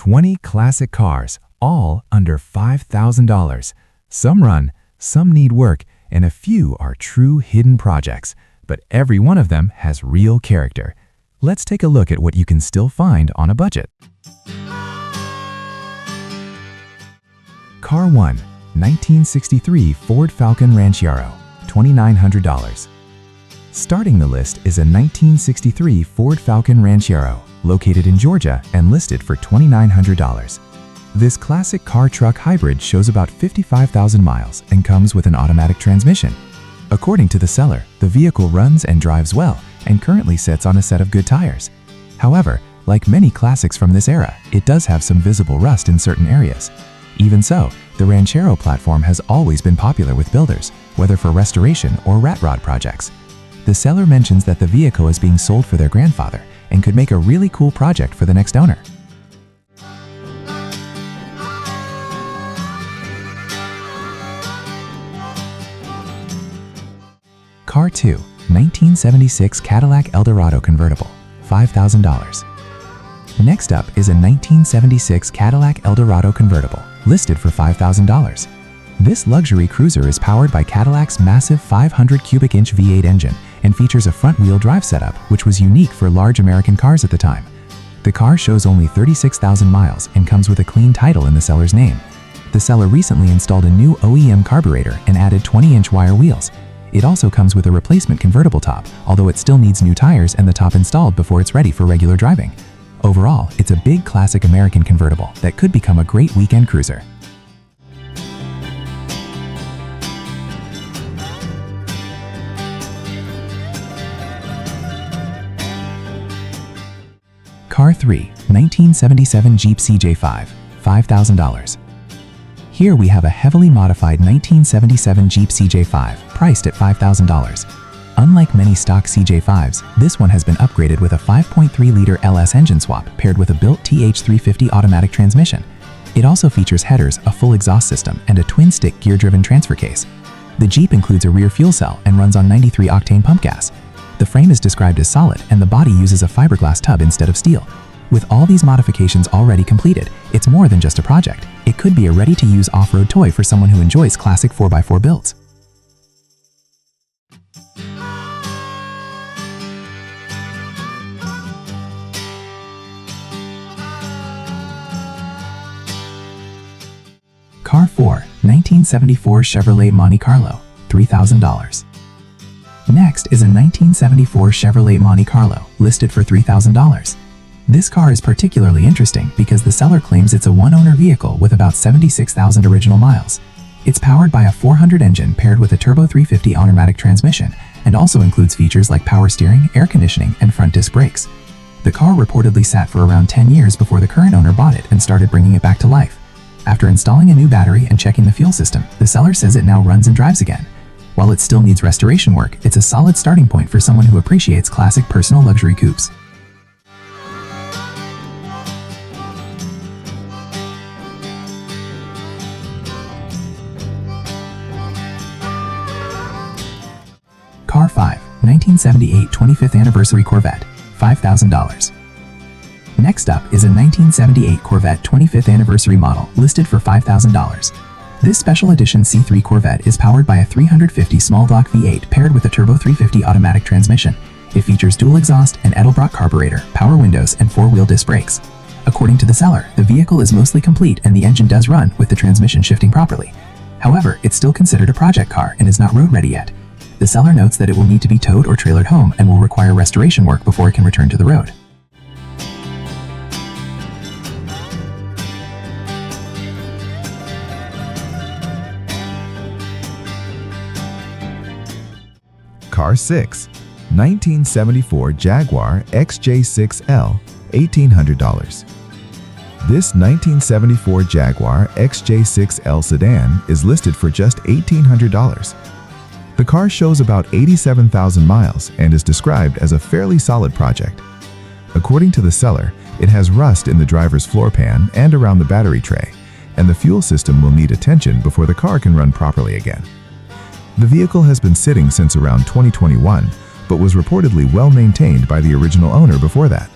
20 classic cars, all under $5,000. Some run, some need work, and a few are true hidden projects, but every one of them has real character. Let's take a look at what you can still find on a budget. Car 1, 1963 Ford Falcon Ranchero, $2,900. Starting the list is a 1963 Ford Falcon Ranchero, located in Georgia and listed for $2,900. This classic car-truck hybrid shows about 55,000 miles and comes with an automatic transmission. According to the seller, the vehicle runs and drives well and currently sits on a set of good tires. However, like many classics from this era, it does have some visible rust in certain areas. Even so, the Ranchero platform has always been popular with builders, whether for restoration or rat rod projects. The seller mentions that the vehicle is being sold for their grandfather and could make a really cool project for the next owner. Car 2, 1976 Cadillac Eldorado Convertible, $5,000. Next up is a 1976 Cadillac Eldorado Convertible, listed for $5,000. This luxury cruiser is powered by Cadillac's massive 500 cubic inch V8 engine and features a front-wheel drive setup, which was unique for large American cars at the time. The car shows only 36,000 miles and comes with a clean title in the seller's name. The seller recently installed a new OEM carburetor and added 20-inch wire wheels. It also comes with a replacement convertible top, although it still needs new tires and the top installed before it's ready for regular driving. Overall, it's a big classic American convertible that could become a great weekend cruiser. Car 3, 1977 Jeep CJ5, $5,000. Here we have a heavily modified 1977 Jeep CJ5, priced at $5,000. Unlike many stock CJ5s, this one has been upgraded with a 5.3-liter LS engine swap paired with a built TH350 automatic transmission. It also features headers, a full exhaust system, and a twin-stick gear-driven transfer case. The Jeep includes a rear fuel cell and runs on 93-octane pump gas. The frame is described as solid, and the body uses a fiberglass tub instead of steel. With all these modifications already completed, it's more than just a project. It could be a ready-to-use off-road toy for someone who enjoys classic 4x4 builds. Car 4, 1974 Chevrolet Monte Carlo, $3,000. Next is a 1974 Chevrolet Monte Carlo, listed for $3,000. This car is particularly interesting because the seller claims it's a one-owner vehicle with about 76,000 original miles. It's powered by a 400 engine paired with a turbo 350 automatic transmission and also includes features like power steering, air conditioning, and front disc brakes. The car reportedly sat for around 10 years before the current owner bought it and started bringing it back to life. After installing a new battery and checking the fuel system, the seller says it now runs and drives again. While it still needs restoration work, it's a solid starting point for someone who appreciates classic personal luxury coupes. Car 5, 1978 25th Anniversary Corvette, $5,000. Next up is a 1978 Corvette 25th Anniversary model, listed for $5,000. This special edition C3 Corvette is powered by a 350 small block V8 paired with a turbo 350 automatic transmission. It features dual exhaust, an Edelbrock carburetor, power windows, and four-wheel disc brakes. According to the seller, the vehicle is mostly complete and the engine does run, with the transmission shifting properly. However, it's still considered a project car and is not road ready yet. The seller notes that it will need to be towed or trailered home and will require restoration work before it can return to the road. Car 6, 1974 Jaguar XJ6L, $1,800. This 1974 Jaguar XJ6L sedan is listed for just $1,800. The car shows about 87,000 miles and is described as a fairly solid project. According to the seller, it has rust in the driver's floor pan and around the battery tray, and the fuel system will need attention before the car can run properly again. The vehicle has been sitting since around 2021, but was reportedly well maintained by the original owner before that.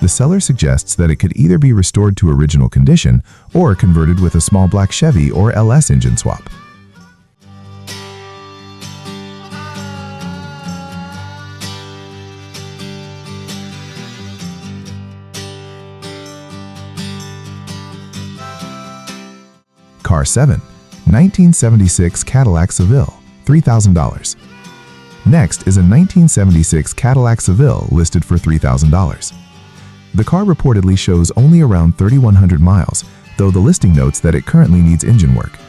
The seller suggests that it could either be restored to original condition or converted with a small black Chevy or LS engine swap. Car 7, 1976 Cadillac Seville, $3,000. Next is a 1976 Cadillac Seville listed for $3,000. The car reportedly shows only around 3,100 miles, though the listing notes that it currently needs engine work.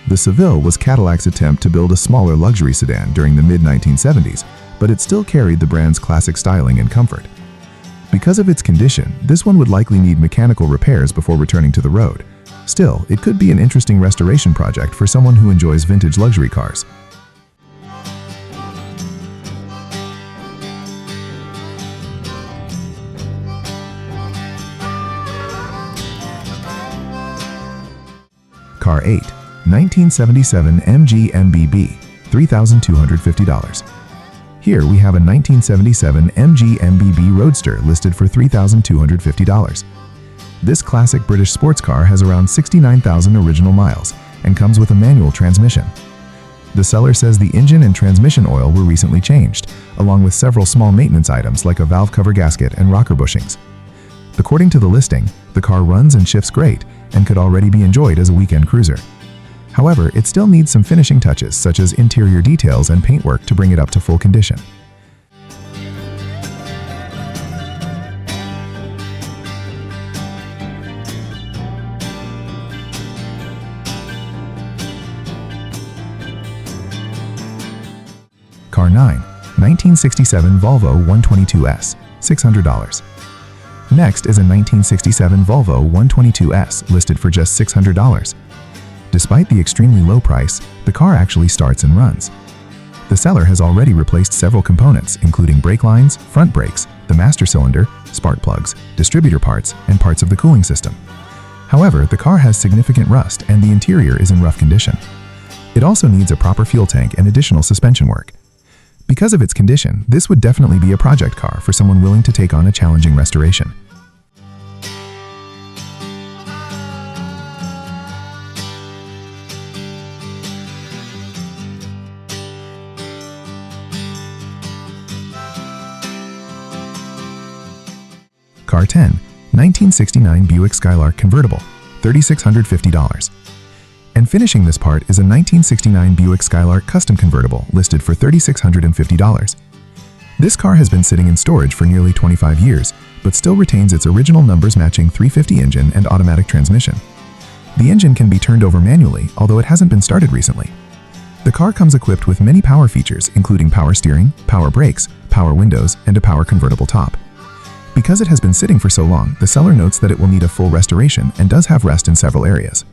The Seville was Cadillac's attempt to build a smaller luxury sedan during the mid-1970s, but it still carried the brand's classic styling and comfort. Because of its condition, this one would likely need mechanical repairs before returning to the road. Still, it could be an interesting restoration project for someone who enjoys vintage luxury cars. Car 8, 1977 MG MBB, $3,250. Here we have a 1977 MG MBB Roadster listed for $3,250. This classic British sports car has around 69,000 original miles and comes with a manual transmission. The seller says the engine and transmission oil were recently changed, along with several small maintenance items like a valve cover gasket and rocker bushings. According to the listing, the car runs and shifts great and could already be enjoyed as a weekend cruiser. However, it still needs some finishing touches such as interior details and paintwork to bring it up to full condition. Car 9, 1967 Volvo 122S, $600. Next is a 1967 Volvo 122S listed for just $600. Despite the extremely low price, the car actually starts and runs. The seller has already replaced several components, including brake lines, front brakes, the master cylinder, spark plugs, distributor parts, and parts of the cooling system. However, the car has significant rust and the interior is in rough condition. It also needs a proper fuel tank and additional suspension work. Because of its condition, this would definitely be a project car for someone willing to take on a challenging restoration. Car 10, 1969 Buick Skylark Convertible, $3,650. And finishing this part is a 1969 Buick Skylark Custom Convertible listed for $3,650. This car has been sitting in storage for nearly 25 years, but still retains its original numbers matching 350 engine and automatic transmission. The engine can be turned over manually, although it hasn't been started recently. The car comes equipped with many power features, including power steering, power brakes, power windows, and a power convertible top. Because it has been sitting for so long, the seller notes that it will need a full restoration and does have rust in several areas.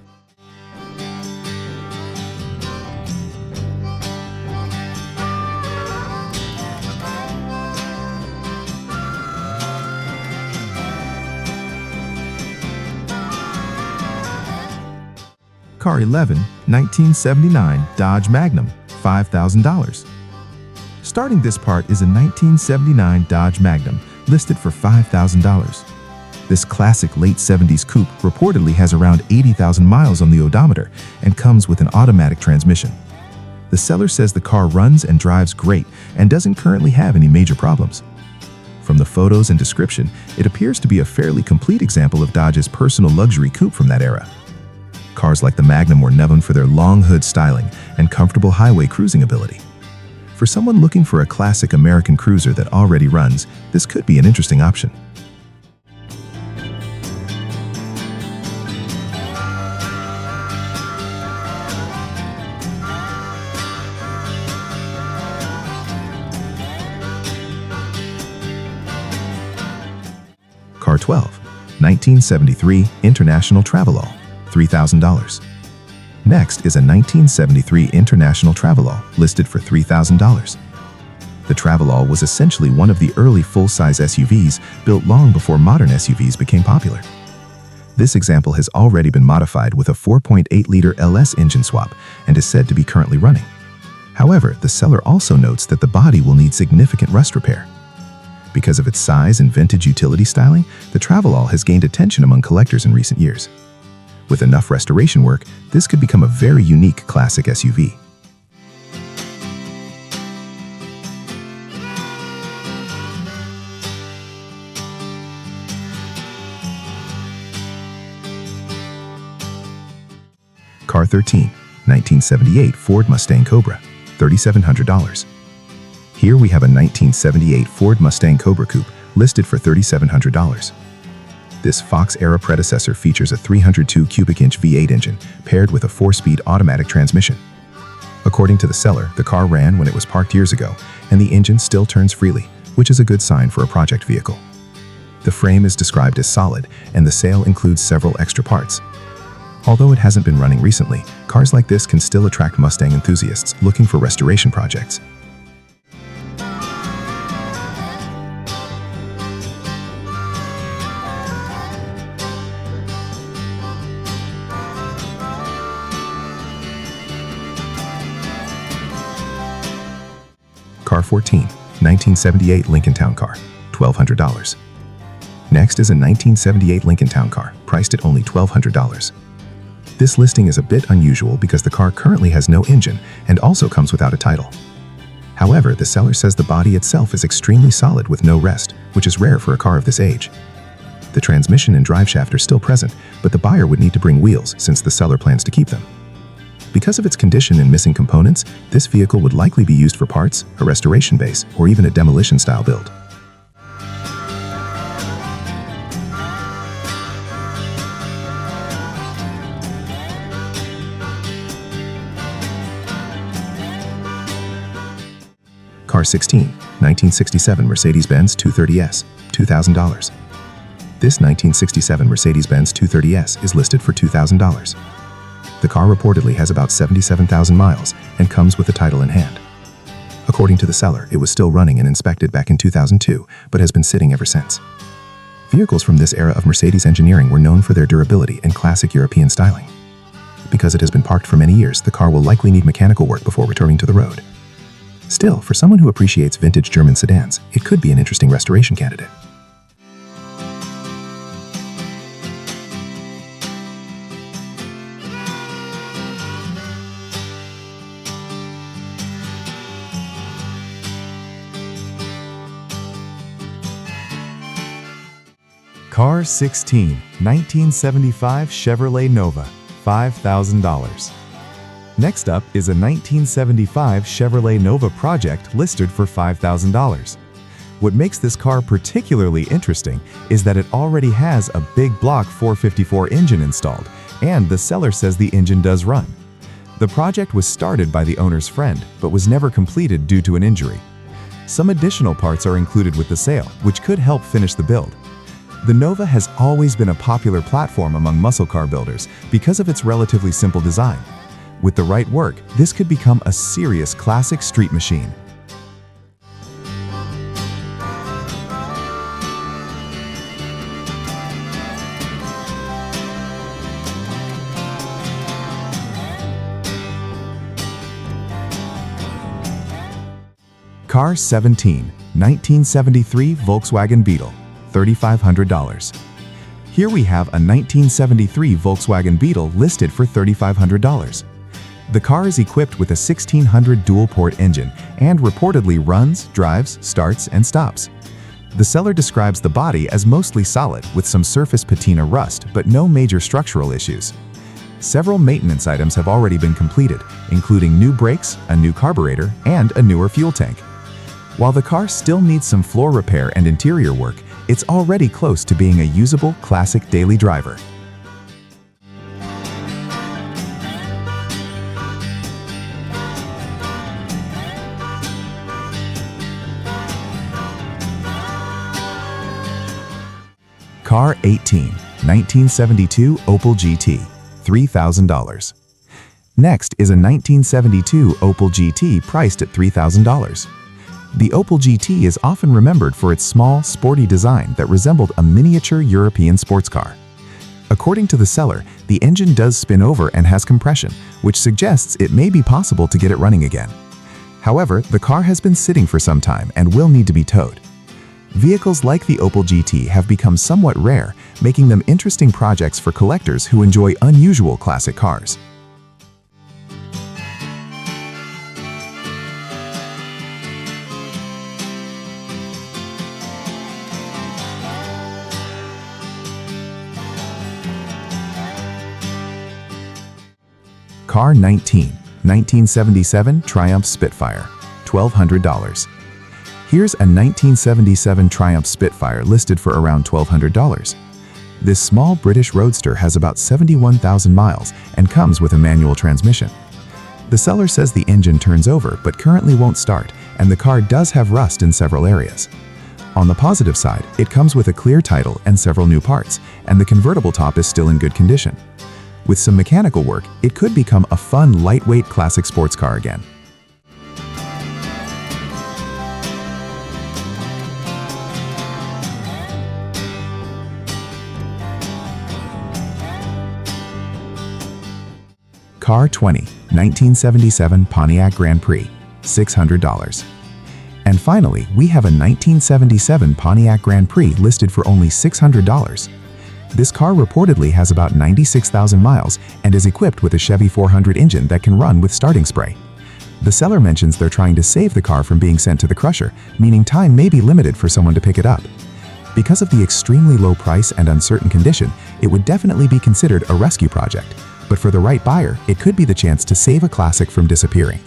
Car 11, 1979 Dodge Magnum, $5,000. Starting this part is a 1979 Dodge Magnum listed for $5,000. This classic late 70s coupe reportedly has around 80,000 miles on the odometer and comes with an automatic transmission. The seller says the car runs and drives great and doesn't currently have any major problems. From the photos and description, it appears to be a fairly complete example of Dodge's personal luxury coupe from that era. Cars like the Magnum were known for their long hood styling and comfortable highway cruising ability. For someone looking for a classic American cruiser that already runs, this could be an interesting option. Car 12, 1973 International Travelall, $3,000. Next is a 1973 International Travelall listed for $3,000. The Travelall was essentially one of the early full-size SUVs built long before modern SUVs became popular. This example has already been modified with a 4.8-liter LS engine swap and is said to be currently running. However, the seller also notes that the body will need significant rust repair. Because of its size and vintage utility styling, the Travelall has gained attention among collectors in recent years. With enough restoration work, this could become a very unique classic SUV. Car 13, 1978 Ford Mustang Cobra, $3,700. Here we have a 1978 Ford Mustang Cobra Coupe listed for $3,700. This Fox-era predecessor features a 302 cubic inch V8 engine paired with a 4-speed automatic transmission. According to the seller, the car ran when it was parked years ago, and the engine still turns freely, which is a good sign for a project vehicle. The frame is described as solid, and the sale includes several extra parts. Although it hasn't been running recently, cars like this can still attract Mustang enthusiasts looking for restoration projects. Car 14, 1978 Lincoln Town Car, $1,200. Next is a 1978 Lincoln Town Car, priced at only $1,200. This listing is a bit unusual because the car currently has no engine and also comes without a title. However, the seller says the body itself is extremely solid with no rest, which is rare for a car of this age. The transmission and driveshaft are still present, but the buyer would need to bring wheels since the seller plans to keep them. Because of its condition and missing components, this vehicle would likely be used for parts, a restoration base, or even a demolition-style build. Car 16, 1967 Mercedes-Benz 230S, $2,000. This 1967 Mercedes-Benz 230S is listed for $2,000. The car reportedly has about 77,000 miles and comes with the title in hand. According to the seller, it was still running and inspected back in 2002, but has been sitting ever since. Vehicles from this era of Mercedes engineering were known for their durability and classic European styling. Because it has been parked for many years, the car will likely need mechanical work before returning to the road. Still, for someone who appreciates vintage German sedans, it could be an interesting restoration candidate. Car 16, 1975 Chevrolet Nova, $5,000. Next up is a 1975 Chevrolet Nova project listed for $5,000. What makes this car particularly interesting is that it already has a big block 454 engine installed, and the seller says the engine does run. The project was started by the owner's friend, but was never completed due to an injury. Some additional parts are included with the sale, which could help finish the build. The Nova has always been a popular platform among muscle car builders because of its relatively simple design. With the right work, this could become a serious classic street machine. Car 17, 1973 Volkswagen Beetle, $3,500. Here we have a 1973 Volkswagen Beetle listed for $3,500. The car is equipped with a 1600 dual-port engine and reportedly runs, drives, starts, and stops. The seller describes the body as mostly solid with some surface patina rust but no major structural issues. Several maintenance items have already been completed, including new brakes, a new carburetor, and a newer fuel tank. While the car still needs some floor repair and interior work, it's already close to being a usable, classic daily driver. Car 18, 1972 Opel GT, $3,000. Next is a 1972 Opel GT priced at $3,000. The Opel GT is often remembered for its small, sporty design that resembled a miniature European sports car. According to the seller, the engine does spin over and has compression, which suggests it may be possible to get it running again. However, the car has been sitting for some time and will need to be towed. Vehicles like the Opel GT have become somewhat rare, making them interesting projects for collectors who enjoy unusual classic cars. Car 19, 1977 Triumph Spitfire, $1,200. Here's a 1977 Triumph Spitfire listed for around $1,200. This small British roadster has about 71,000 miles and comes with a manual transmission. The seller says the engine turns over but currently won't start, and the car does have rust in several areas. On the positive side, it comes with a clear title and several new parts, and the convertible top is still in good condition. With some mechanical work, it could become a fun, lightweight classic sports car again. Car 20, 1977 Pontiac Grand Prix, $600. And finally, we have a 1977 Pontiac Grand Prix listed for only $600. This car reportedly has about 96,000 miles and is equipped with a Chevy 400 engine that can run with starting spray. The seller mentions they're trying to save the car from being sent to the crusher, meaning time may be limited for someone to pick it up. Because of the extremely low price and uncertain condition, it would definitely be considered a rescue project. But for the right buyer, it could be the chance to save a classic from disappearing.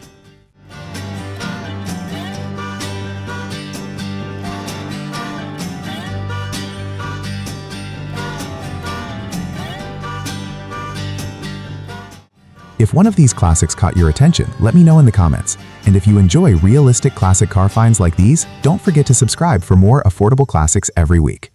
If one of these classics caught your attention, let me know in the comments. And if you enjoy realistic classic car finds like these, don't forget to subscribe for more affordable classics every week.